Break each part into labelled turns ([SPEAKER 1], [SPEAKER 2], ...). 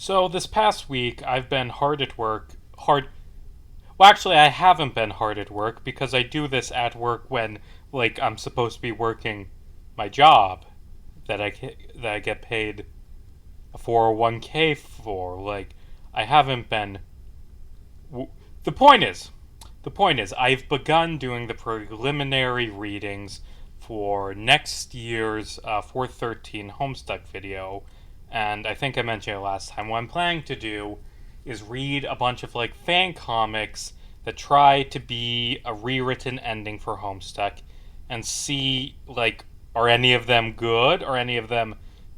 [SPEAKER 1] So this past week, I've been hard at work. Well, actually, I haven't been hard at work because I do this at work when, like, I'm supposed to be working my job that I get paid a 401k for. Like, I haven't been. The point is, I've begun doing the preliminary readings for next year's 413 Homestuck video, and I think I mentioned it last time. What I'm planning to do is read a bunch of like fan comics that try to be a rewritten ending for Homestuck, and see like are any of them good? Are any of them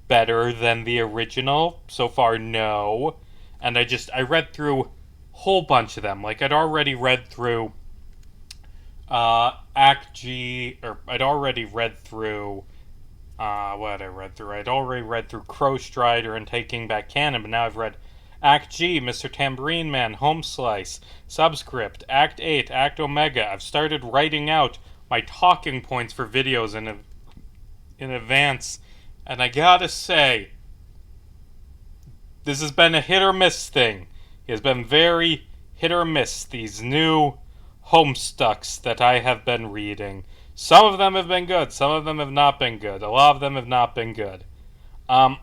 [SPEAKER 1] better than the original? So far, no. And I read through whole bunch of them. Like I'd already read through Act G, or I'd already read through what had I read through? I'd already read through Crow Strider and Taking Back Canon, but now I've read Act G, Mr. Tamborine Man, Home Slice, Subscript, Act 8, Act Omega. I've started writing out my talking points for videos in advance, and I gotta say, this has been a hit or miss thing. It has been very hit or miss, these new Homestucks that I have been reading. Some of them have been good, some of them have not been good. A lot of them have not been good. But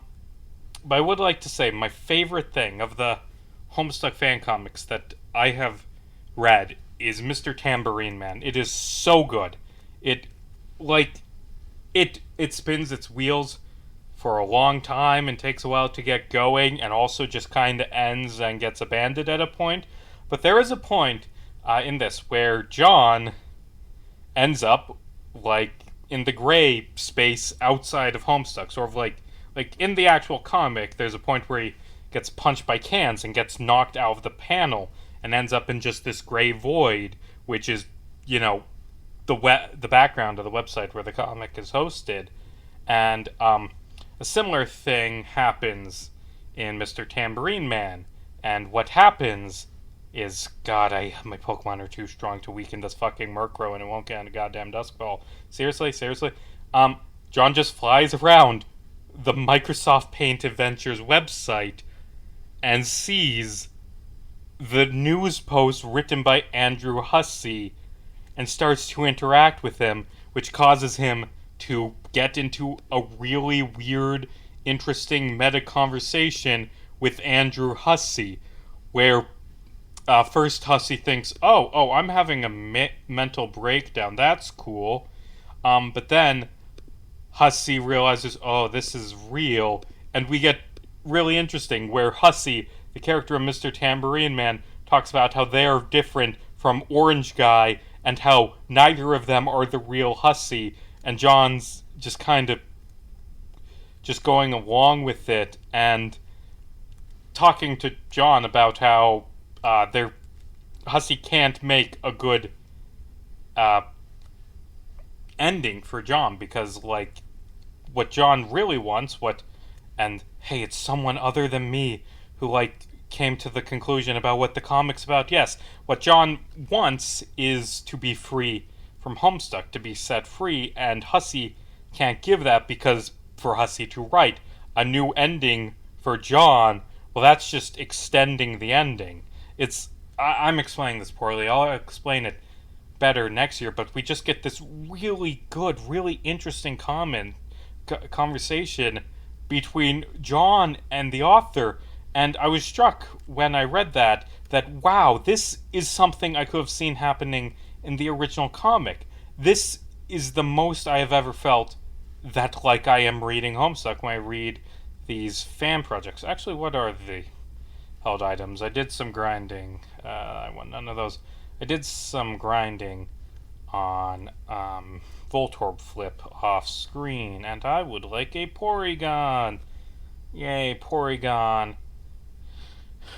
[SPEAKER 1] I would like to say my favorite thing of the Homestuck fan comics that I have read is Mr. Tamborine Man. It is so good. It like it spins its wheels for a long time and takes a while to get going, and also just kind of ends and gets abandoned at a point. But there is a point in this where John ends up like in the gray space outside of Homestuck, sort of like in the actual comic. There's a point where he gets punched by cans and gets knocked out of the panel and ends up in just this gray void, which is the background of the website where the comic is hosted, and a similar thing happens in Mr. Tamborine Man, and what happens is, God, my Pokemon are too strong to weaken this fucking Murkrow, and it won't get on a goddamn Dusk Ball. Seriously. John just flies around the Microsoft Paint Adventures website and sees the news post written by Andrew Hussey and starts to interact with him, which causes him to get into a really weird, interesting meta conversation with Andrew Hussey, where first Hussey thinks, oh, I'm having a mental breakdown. That's cool. But then Hussey realizes, oh, this is real, and we get really interesting, where Hussey, the character of Mr. Tamborine Man, talks about how they are different from Orange Guy, and how neither of them are the real Hussey, and John's just kind of just going along with it and talking to John about how Hussey can't make a good ending for John, because like what John really wants, and hey, it's someone other than me who like came to the conclusion about what the comic's about. Yes, what John wants is to be free from Homestuck, to be set free, and Hussey can't give that, because for Hussey to write a new ending for John, well, that's just extending the ending. I'm explaining this poorly. I'll explain it better next year, but we just get this really good, really interesting conversation between John and the author, and I was struck when I read that wow, this is something I could have seen happening in the original comic. This is the most I have ever felt that like I am reading Homestuck when I read these fan projects. Actually, what are the held items? I did some grinding. I want none of those. I did some grinding on Voltorb Flip off screen, and I would like a Porygon. Yay, Porygon.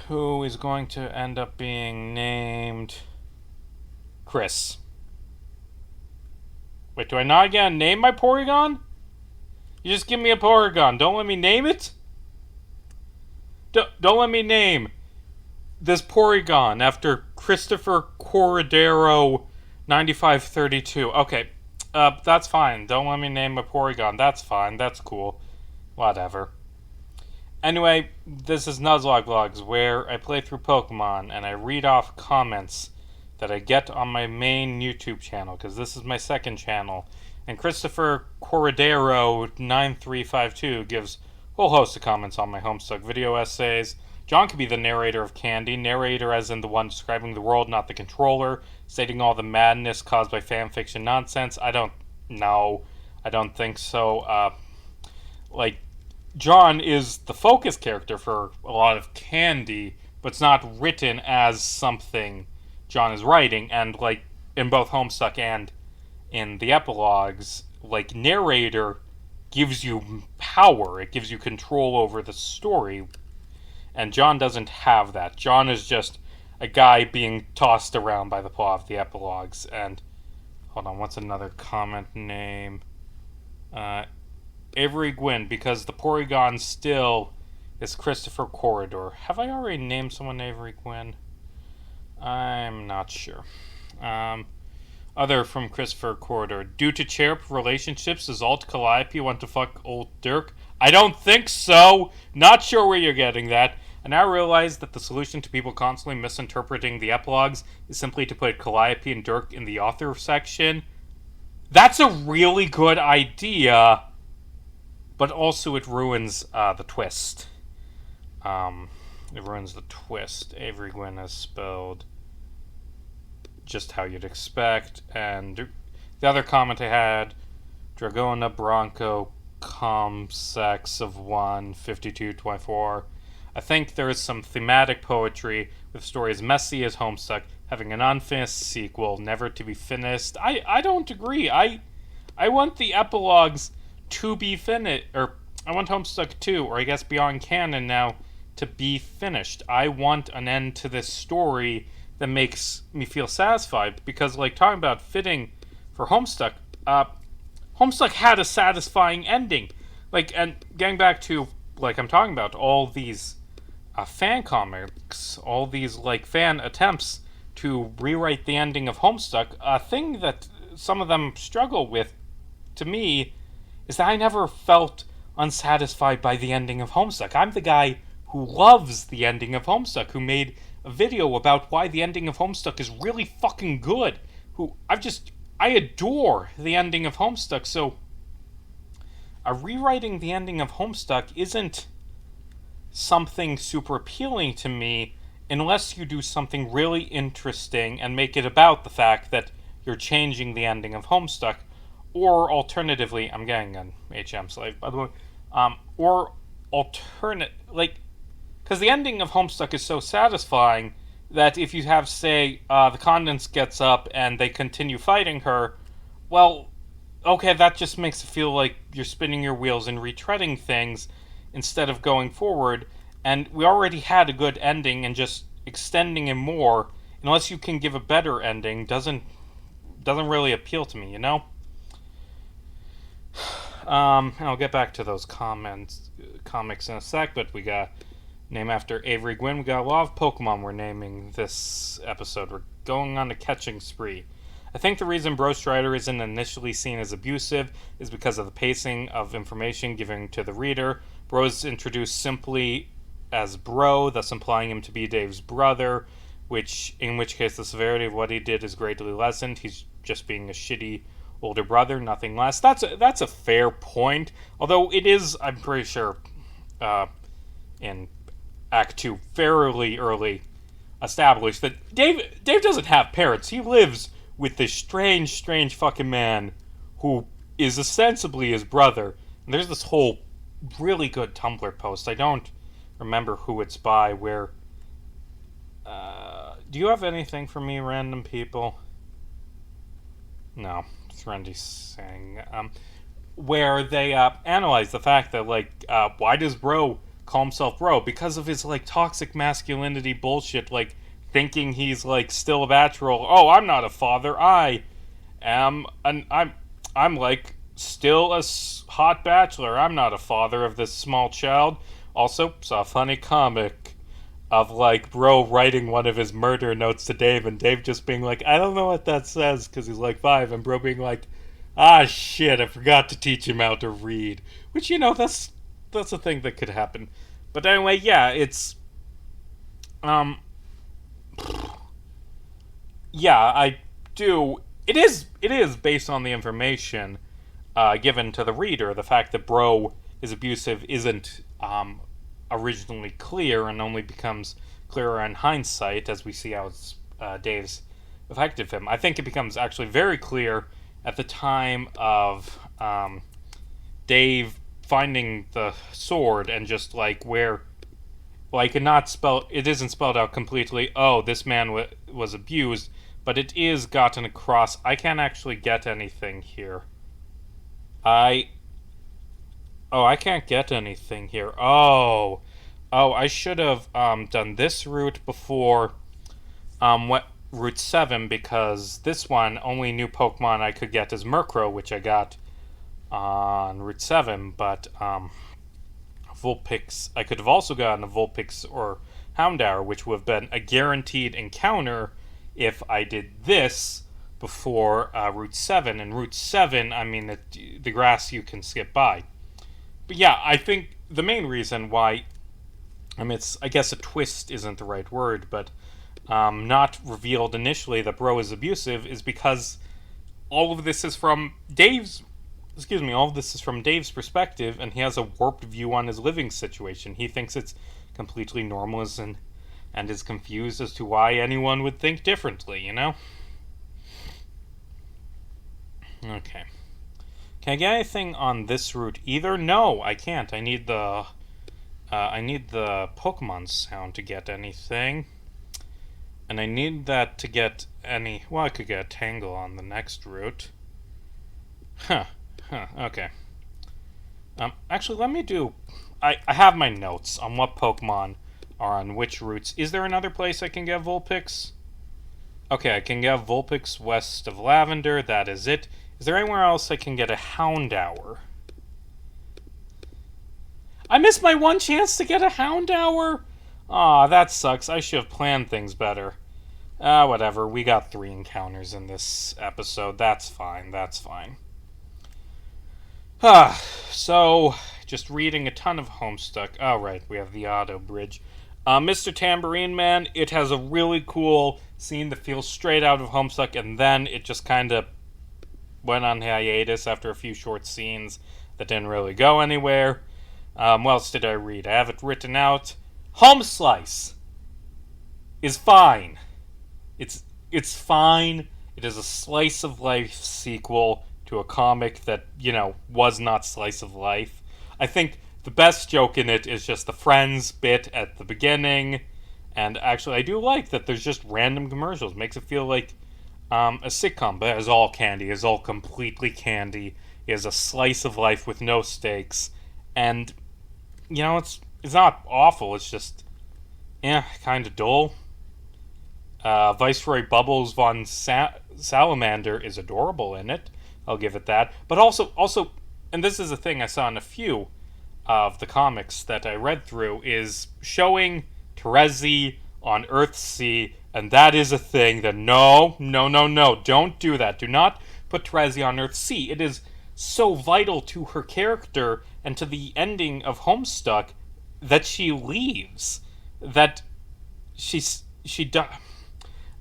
[SPEAKER 1] Who is going to end up being named Chris. Wait, do I not get to name my Porygon? You just give me a Porygon. Don't let me name it? Don't let me name this Porygon after Christopher Corridero 9532. Okay, that's fine. Don't let me name a Porygon. That's fine. That's cool. Whatever. Anyway, this is Nuzlocke Vlogs, where I play through Pokemon and I read off comments that I get on my main YouTube channel, because this is my second channel. And Christopher Corradero9352 gives a whole host of comments on my Homestuck video essays. John could be the narrator of Candy, narrator as in the one describing the world, not the controller, stating all the madness caused by fanfiction nonsense. I don't know. I don't think so. John is the focus character for a lot of Candy, but it's not written as something John is writing. And, like, in both Homestuck and in the epilogues, like, narrator gives you power. It gives you control over the story. And John doesn't have that. John is just a guy being tossed around by the plot of the epilogues. And, hold on, what's another comment name? Avery Gwynn, because the Porygon still is Christopher Corridor. Have I already named someone Avery Gwynn? I'm not sure. Other from Christopher Corridor. Due to Cherub relationships, does Alt Calliope want to fuck old Dirk? I don't think so! Not sure where you're getting that. I now realize that the solution to people constantly misinterpreting the epilogues is simply to put Calliope and Dirk in the author section. That's a really good idea, but also it ruins the twist. It ruins the twist. Avery Gwynn is spelled just how you'd expect. And the other comment I had, Dragona Bronco Comsex of 1, 5224. I think there is some thematic poetry with stories messy as Homestuck, having an unfinished sequel, never to be finished. I don't agree. I want the epilogues to be finished, or I want Homestuck 2, or I guess Beyond Canon now, to be finished. I want an end to this story that makes me feel satisfied, because, like, talking about fitting for Homestuck, Homestuck had a satisfying ending. Like, and getting back to, like, I'm talking about all these fan comics, all these, like, fan attempts to rewrite the ending of Homestuck, a thing that some of them struggle with, to me, is that I never felt unsatisfied by the ending of Homestuck. I'm the guy who loves the ending of Homestuck, who made a video about why the ending of Homestuck is really fucking good. I adore the ending of Homestuck, so rewriting the ending of Homestuck isn't something super appealing to me unless you do something really interesting and make it about the fact that you're changing the ending of Homestuck. Or alternatively, I'm getting an HM slave, by the way. Because the ending of Homestuck is so satisfying that if you have, say, the Condense gets up and they continue fighting her, well, okay, that just makes it feel like you're spinning your wheels and retreading things instead of going forward. And we already had a good ending, and just extending it more, unless you can give a better ending, doesn't really appeal to me, you know? I'll get back to those comics in a sec, but we got name after Avery Gwynn. We got a lot of Pokemon we're naming this episode. We're going on a catching spree. I think the reason Bro Strider isn't initially seen as abusive is because of the pacing of information given to the reader. Bro is introduced simply as Bro, thus implying him to be Dave's brother, in which case the severity of what he did is greatly lessened. He's just being a shitty older brother, nothing less. That's a fair point. Although it is, I'm pretty sure, in Act 2, fairly early established that Dave doesn't have parents. He lives with this strange fucking man who is ostensibly his brother. And there's this whole really good Tumblr post. I don't remember who it's by, where... do you have anything for me, random people? No. It's Randy saying. Where they analyze the fact that, like, why does Bro call himself Bro? Because of his, like, toxic masculinity bullshit, like, thinking he's, like, still a bachelor. Oh, I'm not a father. I am I'm like still a hot bachelor. I'm not a father of this small child. Also, saw a funny comic of, like, Bro writing one of his murder notes to Dave, and Dave just being like, I don't know what that says, because he's, like, 5, and Bro being like, ah, shit, I forgot to teach him how to read. Which, you know, that's a thing that could happen. But anyway, yeah, it's um yeah, I do. It is based on the information given to the reader. The fact that Bro is abusive isn't originally clear and only becomes clearer in hindsight as we see how Dave's affected him. I think it becomes actually very clear at the time of Dave finding the sword and just like where. Well, I could not spell. It isn't spelled out completely. Oh, this man was abused, but it is gotten across. I can't actually get anything here. I I can't get anything here. I should have done this route before what Route 7 because this one only new Pokemon I could get is Murkrow, which I got on Route 7, but Vulpix, I could have also gotten a Vulpix or Houndour, which would have been a guaranteed encounter if I did this before Route 7. And Route 7, I mean, the grass you can skip by. But yeah, I think the main reason why, I mean, I guess a twist isn't the right word, but not revealed initially that Bro is abusive is because all of this is from all of this is from Dave's perspective, and he has a warped view on his living situation. He thinks it's completely normal and is confused as to why anyone would think differently, you know? Okay. Can I get anything on this route either? No, I can't. I need the Pokemon sound to get anything. And I need that to get any... Well, I could get a Tangle on the next route. Okay. Actually, let me do... I have my notes on what Pokemon are on which routes. Is there another place I can get Vulpix? Okay, I can get Vulpix west of Lavender. That is it. Is there anywhere else I can get a Houndour? I missed my one chance to get a Houndour? Aw, that sucks. I should have planned things better. Whatever. We got 3 encounters in this episode. That's fine. That's fine. So, just reading a ton of Homestuck. Oh, right, we have the auto bridge. Mr. Tamborine Man, it has a really cool scene that feels straight out of Homestuck, and then it just kind of went on hiatus after a few short scenes that didn't really go anywhere. What else did I read? I have it written out. Home Slice is fine. It's fine. It is a slice of life sequel to a comic that, was not slice of life. I think the best joke in it is just the Friends bit at the beginning. And actually, I do like that there's just random commercials. Makes it feel like a sitcom, but it's all candy. It's all completely candy. It is a slice of life with no stakes. And, it's not awful. It's just, kind of dull. Viceroy Bubbles von Salamander is adorable in it. I'll give it that. But also, and this is a thing I saw in a few of the comics that I read through, is showing Terezi on Earthsea, and that is a thing that no, don't do that. Do not put Terezi on Earthsea. It is so vital to her character and to the ending of Homestuck that she leaves. That's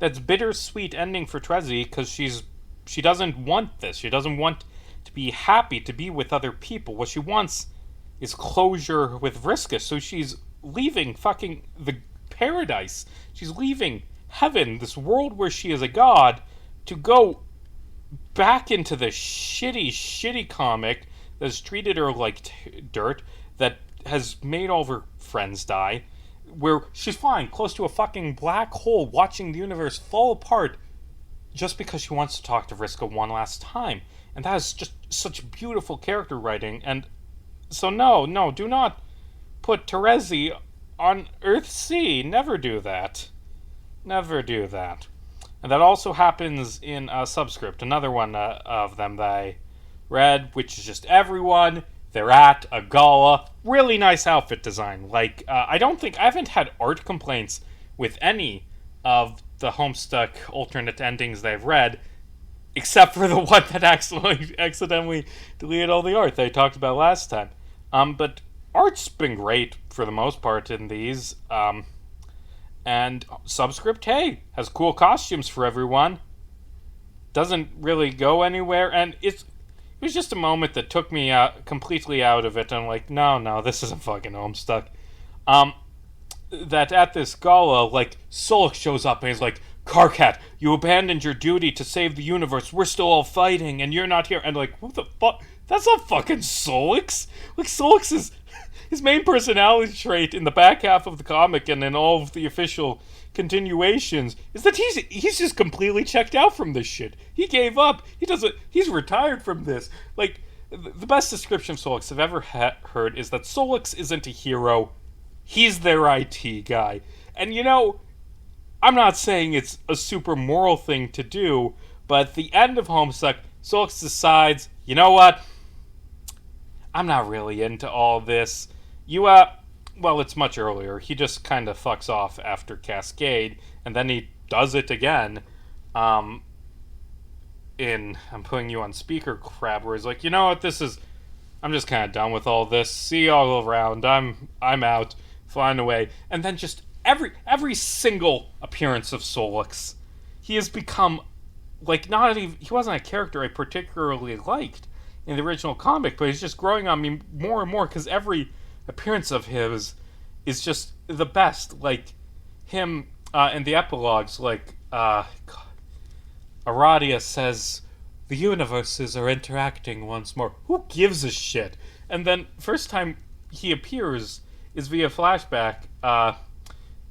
[SPEAKER 1] bittersweet ending for Terezi because she doesn't want this. She doesn't want to be happy to be with other people. What she wants is closure with Vriska. So she's leaving fucking the paradise. She's leaving heaven, this world where she is a god, to go back into the shitty comic that has treated her like dirt, that has made all of her friends die, where she's flying close to a fucking black hole watching the universe fall apart just because she wants to talk to Vriska one last time. And that is just such beautiful character writing. And so no, do not put Terezi on Earthsea. Never do that. Never do that. And that also happens in Subscript, another one of them that I read, which is just everyone. They're at a gala. Really nice outfit design. Like, I haven't had art complaints with any of the Homestuck alternate endings that I've read, except for the one that accidentally deleted all the art that I talked about last time. But art's been great for the most part in these. And Subscript, hey, has cool costumes for everyone. Doesn't really go anywhere, and it was just a moment that took me completely out of it. I'm like, no, this isn't fucking Homestuck. Um, that at this gala, like, Solix shows up and he's like, Karkat, you abandoned your duty to save the universe. We're still all fighting, and you're not here. And like, what the fuck? That's not fucking Solix. Like, Solix is his main personality trait in the back half of the comic and in all of the official continuations is that he's just completely checked out from this shit. He gave up. He's retired from this. Like, the best description of Solix I've ever heard is that Solix isn't a hero. He's their IT guy. And you know, I'm not saying it's a super moral thing to do, but at the end of Homestuck, Solix decides, you know what? I'm not really into all this. Well, it's much earlier. He just kind of fucks off after Cascade, and then he does it again. I'm putting you on speaker crap, where he's like, you know what, I'm just kind of done with all this. See you all around. I'm out. Flying away. And then just every single appearance of Solix, he has become, like, not even, he wasn't a character I particularly liked in the original comic, but he's just growing on me more and more, because every appearance of his is just the best. Like, him in the epilogues, like, Aradia says, the universes are interacting once more. Who gives a shit? And then, first time he appears is via flashback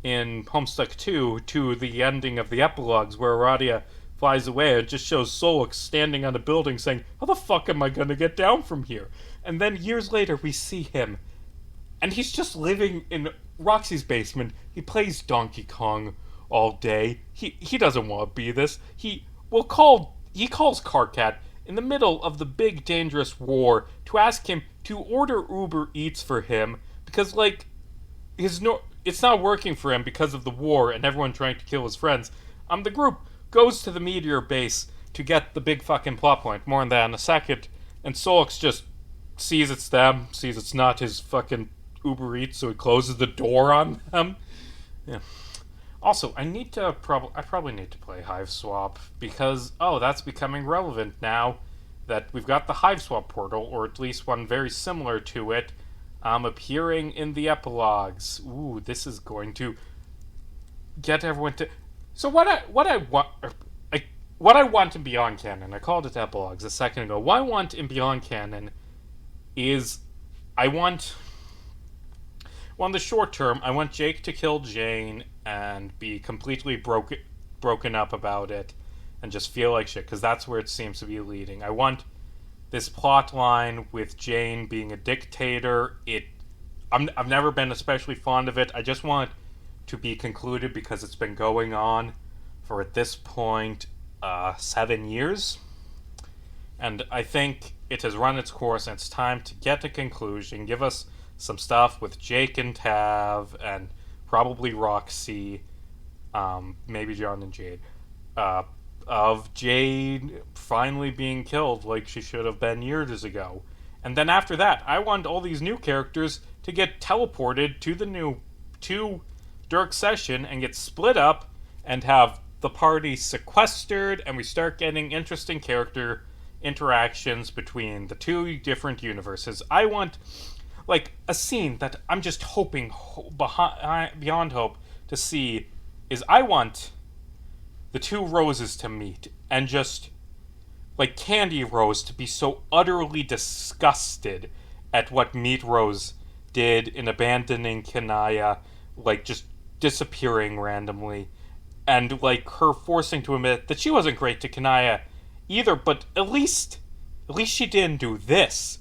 [SPEAKER 1] in Homestuck 2 to the ending of the epilogues, where Aradia flies away. It just shows Solix standing on a building saying, how the fuck am I gonna get down from here? And then years later we see him, and he's just living in Roxy's basement. He plays Donkey Kong all day. He doesn't want to be this. He calls Karkat in the middle of the big dangerous war to ask him to order Uber Eats for him, because, like, it's not working for him because of the war and everyone trying to kill his friends. The group goes to the meteor base to get the big fucking plot point. More on that in a second. And Solix just sees it's them, sees it's not his fucking Uber Eats, so he closes the door on them. Yeah. Also, I probably need to play Hive Swap, because, that's becoming relevant now that we've got the Hive Swap portal, or at least one very similar to it, appearing in the epilogues. Ooh, this is going to get everyone to... So what I want in Beyond Canon, I called it epilogues a second ago. What I want in Beyond Canon is, well, in the short term, I want Jake to kill Jane and be completely broken up about it and just feel like shit, because that's where it seems to be leading. I want this plot line with Jane being a dictator. I've never been especially fond of it. I just want it to be concluded, because it's been going on for, at this point, 7 years. And I think it has run its course, and it's time to get a conclusion. Give us some stuff with Jake and Tav, and probably Roxy, maybe John and Jade, of Jade finally being killed like she should have been years ago. And then after that, I want all these new characters to get teleported to Dirk's session and get split up and have the party sequestered, and we start getting interesting character interactions between the two different universes. I want, like, a scene that I'm just hoping beyond hope to see is, I want the two Roses to meet and just, like, Candy Rose to be so utterly disgusted at what Meat Rose did in abandoning Kanaya, like, just disappearing randomly, and, like, her forcing to admit that she wasn't great to Kanaya either, but at least she didn't do this.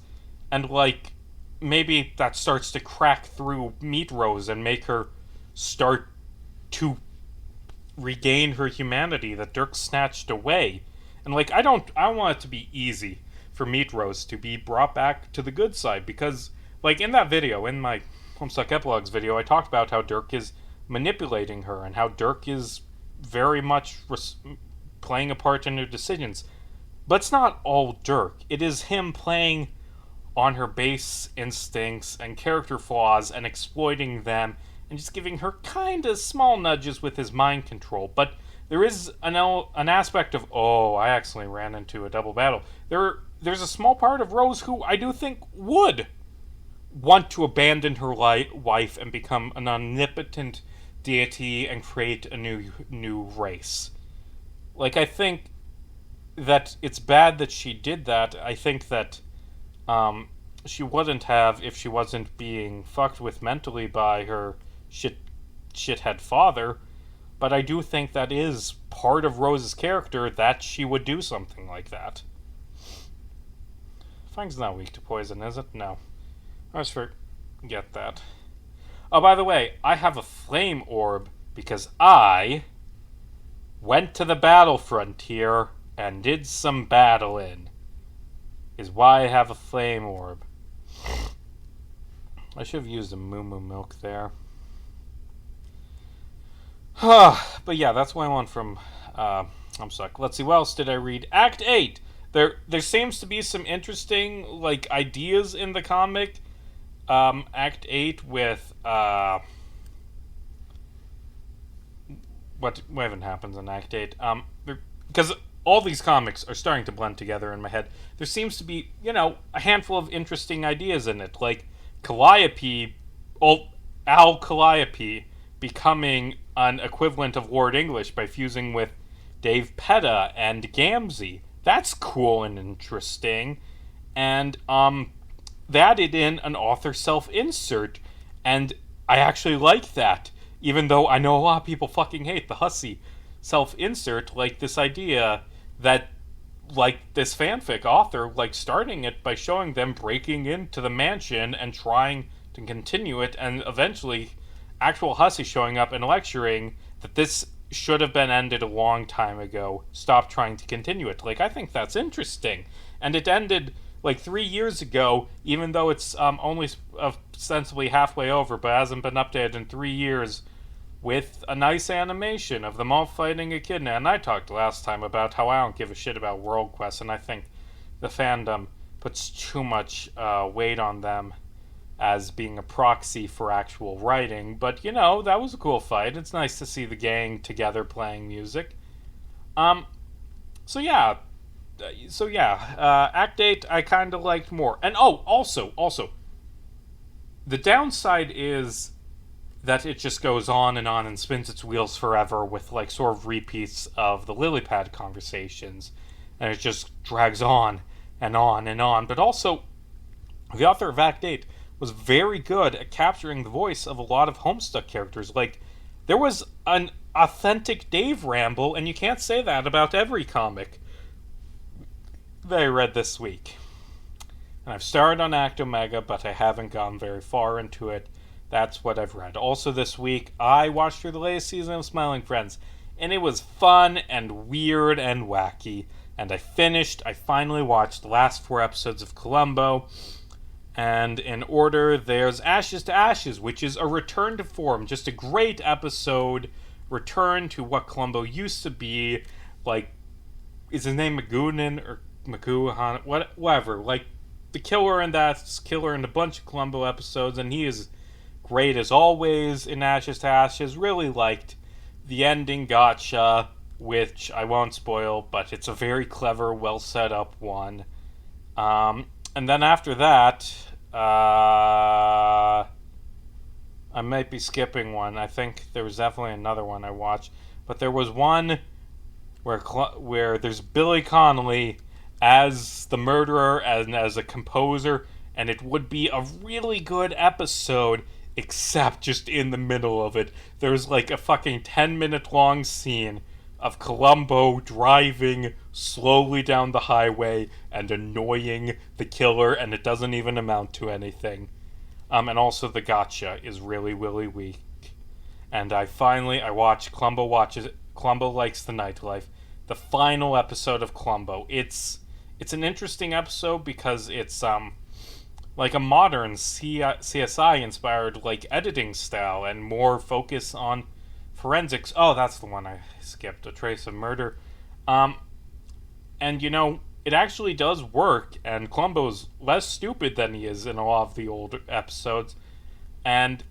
[SPEAKER 1] And, like, maybe that starts to crack through Meat Rose and make her start to regain her humanity that Dirk snatched away. And, like, I want it to be easy for Meat Rose to be brought back to the good side, because, like, in that video, in my Homestuck Epilogues video, I talked about how Dirk is manipulating her and how Dirk is very much playing a part in her decisions. But it's not all Dirk. It is him playing on her base instincts and character flaws and exploiting them and just giving her kind of small nudges with his mind control. But there is an aspect of, oh, I accidentally ran into a double battle. There's a small part of Rose who I do think would want to abandon her wife and become an omnipotent deity and create a new race. Like, I think that it's bad that she did that. I think that she wouldn't have if she wasn't being fucked with mentally by her shithead father. But I do think that is part of Rose's character, that she would do something like that. Fang's not weak to poison, is it? No. I always forget that. Oh, by the way, I have a flame orb because I went to the battlefront here and did some battling. Is why I have a flame orb. I should have used a moo milk there. But yeah, that's what I want from Homestuck. Let's see, what else did I read? Act 8. There seems to be some interesting ideas in the comic. Act 8 with what even happens in Act 8? Because all these comics are starting to blend together in my head. There seems to be, a handful of interesting ideas in it, like Calliope, Al Calliope becoming an equivalent of Lord English by fusing with Dave Petta and Gamzee. That's cool and interesting. And they added in an author self-insert, and I actually like that, even though I know a lot of people fucking hate the hussy self-insert, this idea that, this fanfic author, starting it by showing them breaking into the mansion and trying to continue it, and eventually actual hussy showing up and lecturing that this should have been ended a long time ago. Stop trying to continue it. I think that's interesting. And it ended 3 years ago, even though it's only ostensibly halfway over, but hasn't been updated in 3 years, with a nice animation of them all fighting Echidna. And I talked last time about how I don't give a shit about World Quest, and I think the fandom puts too much weight on them as being a proxy for actual writing. But, that was a cool fight. It's nice to see the gang together playing music. So yeah, Act 8 I kind of liked more. And also, the downside is that it just goes on and spins its wheels forever with sort of repeats of the lily pad conversations, and it just drags on and on and on. But also, the author of Act 8 was very good at capturing the voice of a lot of Homestuck characters. There was an authentic Dave ramble, and you can't say that about every comic that I read this week. And I've started on Act Omega, but I haven't gone very far into it. That's what I've read. Also this week, I watched through the latest season of Smiling Friends, and it was fun and weird and wacky. And I finally watched the last 4 episodes of Columbo. And in order, there's Ashes to Ashes, which is a return to form. Just a great episode. Return to what Columbo used to be. Is his name Magoonin or Maguhan? Whatever. The killer in that's killer in a bunch of Columbo episodes, and he is great as always in Ashes to Ashes. Really liked the ending gotcha, which I won't spoil, but it's a very clever, well set up one. And then after that, I might be skipping one. I think there was definitely another one I watched. But there was one where there's Billy Connolly as the murderer and as a composer, and it would be a really good episode, except just in the middle of it, there's a fucking 10-minute long scene of Columbo driving slowly down the highway and annoying the killer, and it doesn't even amount to anything. And also the gotcha is really, really weak. And I watched Columbo Likes the Nightlife, the final episode of Columbo. It's an interesting episode because it's a modern CSI inspired editing style and more focus on forensics. Oh, that's the one I skipped. A Trace of Murder. And it actually does work, and Columbo's less stupid than he is in a lot of the old episodes. And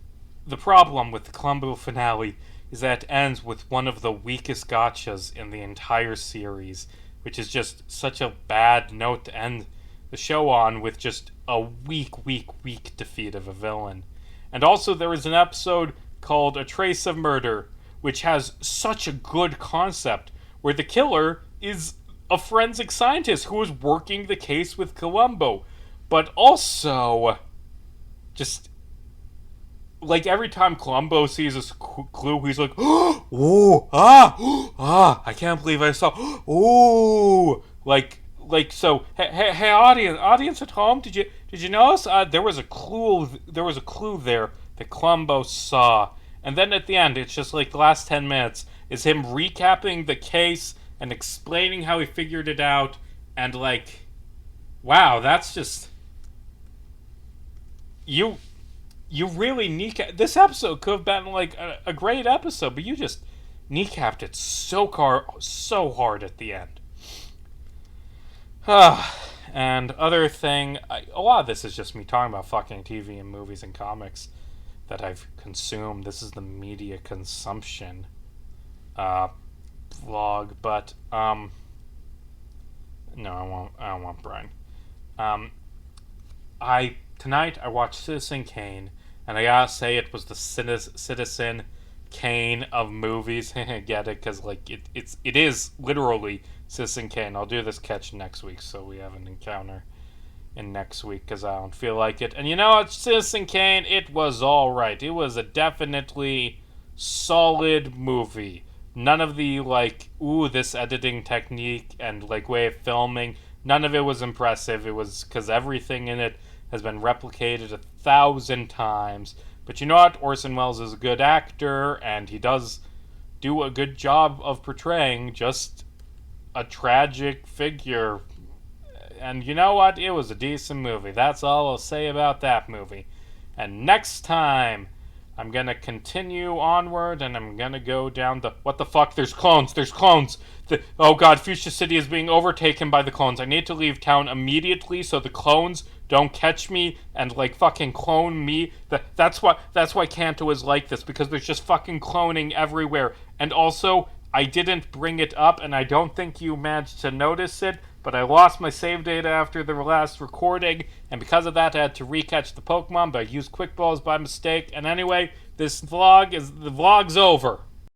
[SPEAKER 1] the problem with the Columbo finale is that it ends with one of the weakest gotchas in the entire series, which is just such a bad note to end the show on, with just a weak defeat of a villain. And also, there is an episode called A Trace of Murder, which has such a good concept, where the killer is a forensic scientist who is working the case with Columbo. But also, just like every time Columbo sees a clue, he's like, "Oh, I can't believe I saw, so. Hey, audience at home, did you notice? There was a clue there that Columbo saw, and then at the end, it's just like the last 10 minutes is him recapping the case and explaining how he figured it out, and like, wow, that's just you." You really kneecap. This episode could have been like a great episode, but you just kneecapped it so hard at the end. And other thing, a lot of this is just me talking about fucking TV and movies and comics that I've consumed. This is the media consumption vlog, but no, I don't want Brian. Tonight I watched Citizen Kane, and I gotta say it was the Citizen Kane of movies. Get it? Because like it is literally Citizen Kane. I'll do this catch next week, so we have an encounter in next week because I don't feel like it. And you know what, Citizen Kane, it was all right. It was a definitely solid movie. None of the like, this editing technique and like way of filming, none of it was impressive. It was because everything in it has been replicated 1,000 times. But you know what? Orson Welles is a good actor, and he does do a good job of portraying just a tragic figure. And you know what? It was a decent movie. That's all I'll say about that movie. And next time, I'm gonna continue onward, and I'm gonna go down the... What the fuck? There's clones! Oh god, Fuchsia City is being overtaken by the clones. I need to leave town immediately so the clones don't catch me and like fucking clone me. That's why Kanto is like this, because there's just fucking cloning everywhere. And also, I didn't bring it up, and I don't think you managed to notice it, but I lost my save data after the last recording, and because of that I had to recatch the Pokemon, but I used Quick Balls by mistake. And anyway, the vlog's over.